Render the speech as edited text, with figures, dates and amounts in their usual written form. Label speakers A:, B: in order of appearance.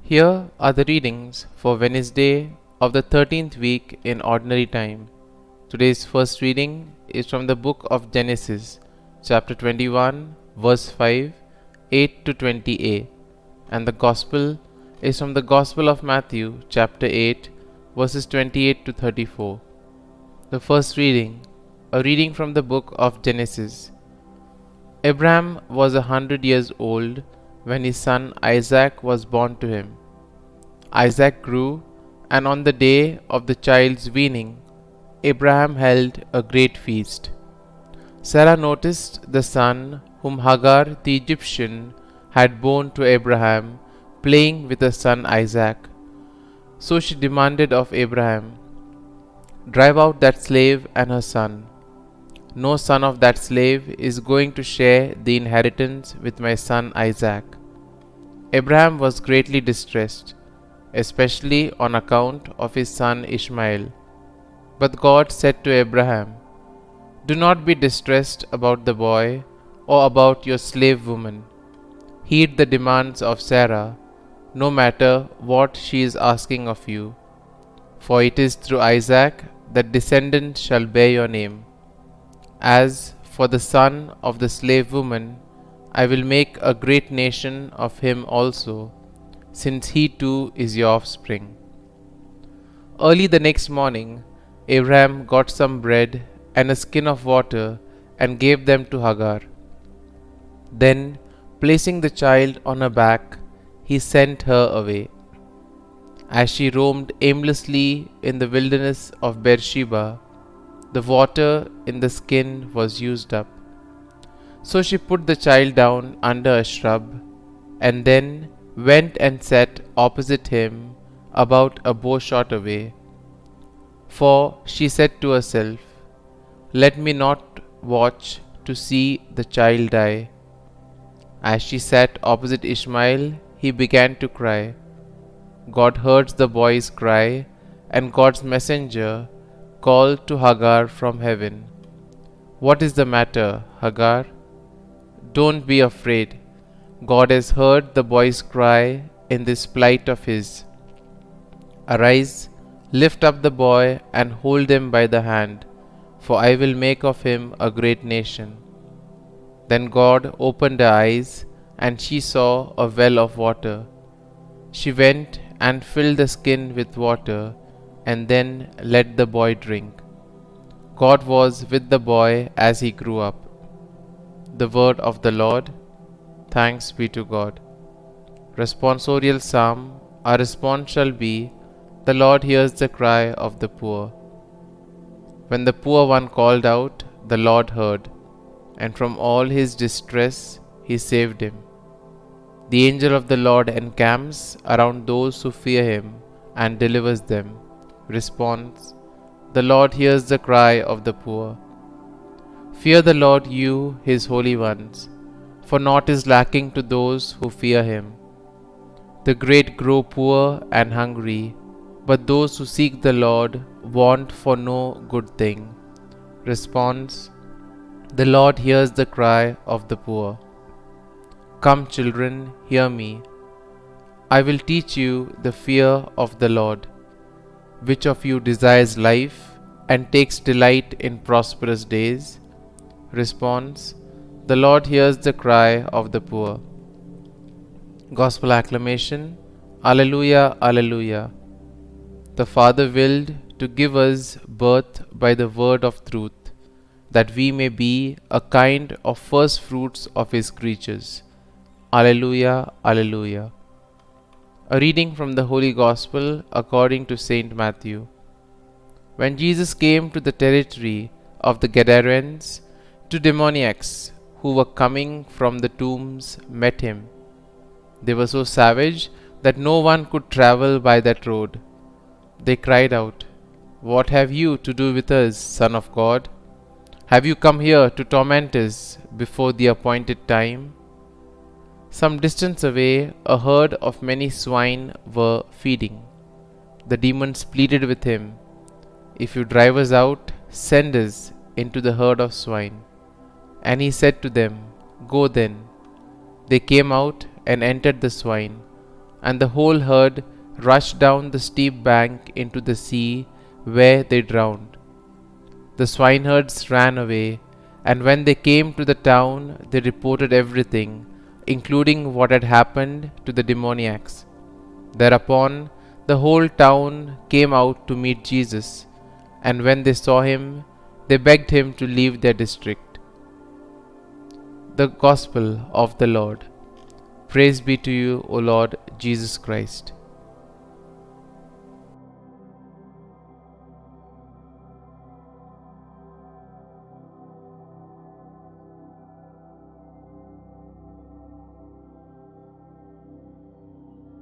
A: Here are the readings for Wednesday of the 13th week in Ordinary Time. Today's first reading is from the book of Genesis, chapter 21, verse 5, 8 to 20a, and the Gospel is from the Gospel of Matthew, chapter 8, verses 28 to 34. The first reading, a reading from the book of Genesis. Abraham was 100 years old when his son Isaac was born to him. Isaac grew, and on the day of the child's weaning, Abraham held a great feast. Sarah noticed the son whom Hagar the Egyptian had borne to Abraham playing with her son Isaac. So she demanded of Abraham, "Drive out that slave and her son. No son of that slave is going to share the inheritance with my son Isaac." Abraham was greatly distressed, especially on account of his son Ishmael. But God said to Abraham, "Do not be distressed about the boy or about your slave woman. Heed the demands of Sarah, no matter what she is asking of you. For it is through Isaac that descendants shall bear your name. As for the son of the slave woman, I will make a great nation of him also, since he too is your offspring." Early the next morning, Abraham got some bread and a skin of water and gave them to Hagar. Then, placing the child on her back, he sent her away. As she roamed aimlessly in the wilderness of Beersheba, the water in the skin was used up. So she put the child down under a shrub, and then went and sat opposite him about a bow shot away. For she said to herself, "Let me not watch to see the child die." As she sat opposite Ishmael, he began to cry. God heard the boy's cry, and God's messenger called to Hagar from heaven, "What is the matter, Hagar? Don't be afraid. God has heard the boy's cry in this plight of his. Arise, lift up the boy and hold him by the hand, for I will make of him a great nation." Then God opened her eyes, and she saw a well of water. She went and filled the skin with water, and then let the boy drink. God was with the boy as he grew up. The word of the Lord. Thanks be to God. Responsorial Psalm. Our response shall be, "The Lord hears the cry of the poor." When the poor one called out, the Lord heard, and from all his distress he saved him. The angel of the Lord encamps around those who fear him and delivers them. Response. The Lord hears the cry of the poor. Fear the Lord, you, his holy ones, for naught is lacking to those who fear him. The great grow poor and hungry, but those who seek the Lord want for no good thing. Response. The Lord hears the cry of the poor. Come, children, hear me. I will teach you the fear of the Lord. Which of you desires life and takes delight in prosperous days? Response. The Lord hears the cry of the poor. Gospel acclamation. Alleluia, Alleluia. The Father willed to give us birth by the word of truth, that we may be a kind of first fruits of his creatures. Alleluia, Alleluia. A reading from the Holy Gospel according to Saint Matthew. When Jesus came to the territory of the Gadarenes, two demoniacs who were coming from the tombs met him. They were so savage that no one could travel by that road. They cried out, "What have you to do with us, Son of God? Have you come here to torment us before the appointed time?" Some distance away, a herd of many swine were feeding. The demons pleaded with him, "If you drive us out, send us into the herd of swine." And he said to them, "Go then." They came out and entered the swine. and the whole herd rushed down the steep bank into the sea, where they drowned. The swineherds ran away, and when they came to the town, they reported everything, including what had happened to the demoniacs. Thereupon, the whole town came out to meet Jesus, and when they saw him, they begged him to leave their district. The Gospel of the Lord. Praise be to you, O Lord Jesus Christ.